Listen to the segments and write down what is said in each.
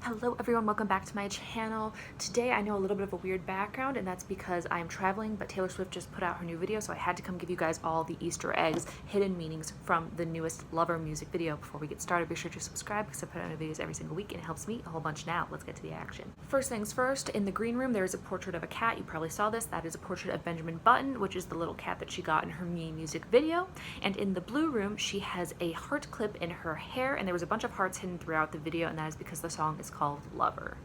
Hello everyone, welcome back to my channel. Today I know a little bit of a weird background, and that's because I am traveling, but Taylor Swift just put out her new video, so I had to come give you guys all the Easter eggs, hidden meanings from the newest Lover music video. Before we get started, be sure to subscribe because I put out new videos every single week and it helps me a whole bunch. Now let's get to the action. First things first, in the green room there is a portrait of a cat. You probably saw this. That is a portrait of Benjamin Button, which is the little cat that she got in her Me music video. And in the blue room she has a heart clip in her hair, and there was a bunch of hearts hidden throughout the video, and that is because the song is called Lover.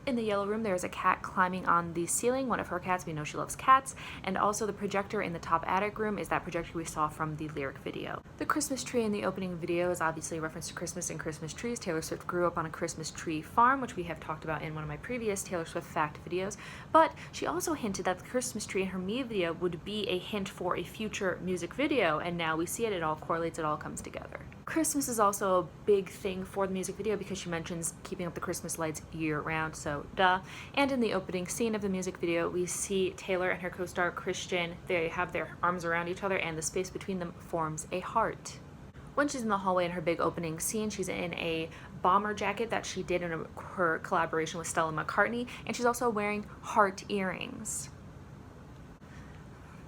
In the yellow room there is a cat climbing on the ceiling, one of her cats. We know she loves cats. And also the projector in the top attic room is that projector we saw from the lyric video. The Christmas tree in the opening video is obviously a reference to Christmas and Christmas trees. Taylor Swift grew up on a Christmas tree farm, which we have talked about in one of my previous Taylor Swift fact videos, but she also hinted that the Christmas tree in her Me video would be a hint for a future music video, and now we see it. It all correlates, it all comes together. Christmas is also a big thing for the music video because she mentions keeping up the Christmas lights year-round, so duh. And in the opening scene of the music video, we see Taylor and her co-star Christian. They have their arms around each other and the space between them forms a heart. When she's in the hallway in her big opening scene, she's in a bomber jacket that she did in her collaboration with Stella McCartney, and she's also wearing heart earrings.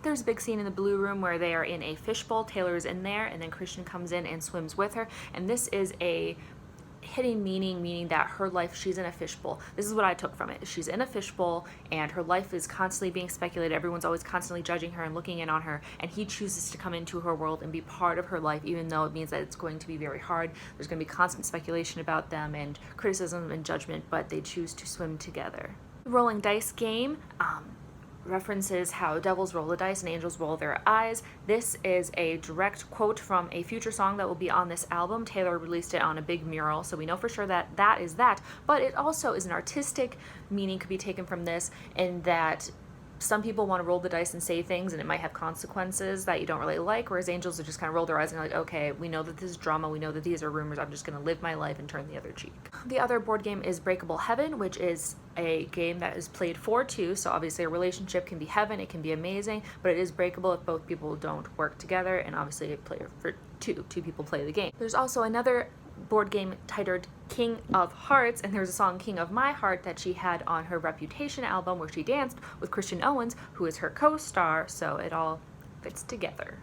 There's a big scene in the blue room where they are in a fishbowl. Taylor is in there, and then Christian comes in and swims with her, and this is a hidden meaning that her life, she's in a fishbowl. This is what I took from it. She's in a fishbowl and her life is constantly being speculated. Everyone's always constantly judging her and looking in on her, and he chooses to come into her world and be part of her life, even though it means that it's going to be very hard. There's going to be constant speculation about them and criticism and judgment, but they choose to swim together. The rolling dice game references how devils roll the dice and angels roll their eyes. This is a direct quote from a future song that will be on this album. Taylor released it on a big mural, so we know for sure that that is that, but it also is an artistic meaning could be taken from this, in that some people want to roll the dice and say things and it might have consequences that you don't really like, whereas angels are just kind of roll their eyes and like, okay, we know that this is drama, we know that these are rumors, I'm just going to live my life and turn the other cheek. The other board game is Breakable Heaven, which is a game that is played for two, so obviously a relationship can be heaven, it can be amazing, but it is breakable if both people don't work together, and obviously play for two people play the game. There's also another board game titled King of Hearts, and there's a song King of My Heart that she had on her Reputation album where she danced with Christian Owens, who is her co-star, so it all fits together.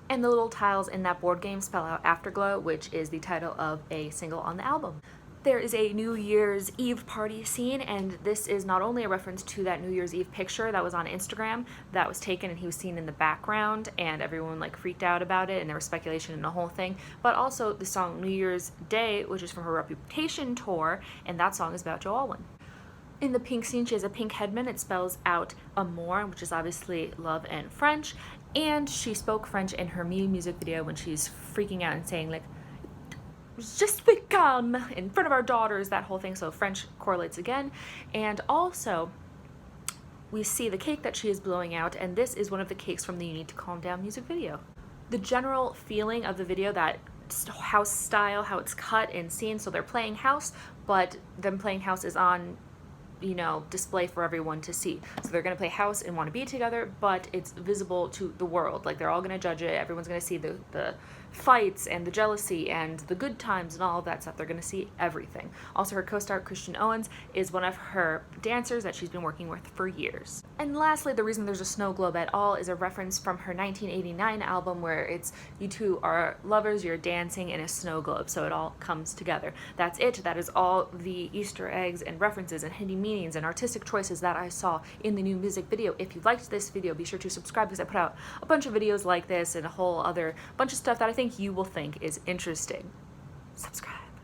And the little tiles in that board game spell out Afterglow, which is the title of a single on the album. There is a New Year's Eve party scene, and this is not only a reference to that New Year's Eve picture that was on Instagram that was taken and he was seen in the background and everyone like freaked out about it and there was speculation and the whole thing, but also the song New Year's Day, which is from her Reputation tour, and that song is about Joe Alwyn. In the pink scene, she has a pink headband. It spells out amour, which is obviously love in French, and she spoke French in her Me music video when she's freaking out and saying like, just become in front of our daughters, that whole thing, so French correlates again. And also we see the cake that she is blowing out, and this is one of the cakes from the You Need to Calm Down music video. The general feeling of the video, that house style, how it's cut and seen, so they're playing house, but them playing house is on, you know, display for everyone to see. So they're gonna play house and want to be together, but it's visible to the world. Like they're all gonna judge it. Everyone's gonna see the fights and the jealousy and the good times and all of that stuff. They're gonna see everything. Also, her co-star Christian Owens is one of her dancers that she's been working with for years. And lastly, the reason there's a snow globe at all is a reference from her 1989 album where it's you two are lovers, you're dancing in a snow globe, so it all comes together. That's it. That is all the Easter eggs and references and hidden meanings and artistic choices that I saw in the new music video. If you liked this video, be sure to subscribe because I put out a bunch of videos like this and a whole other bunch of stuff that I think you will think is interesting. Subscribe.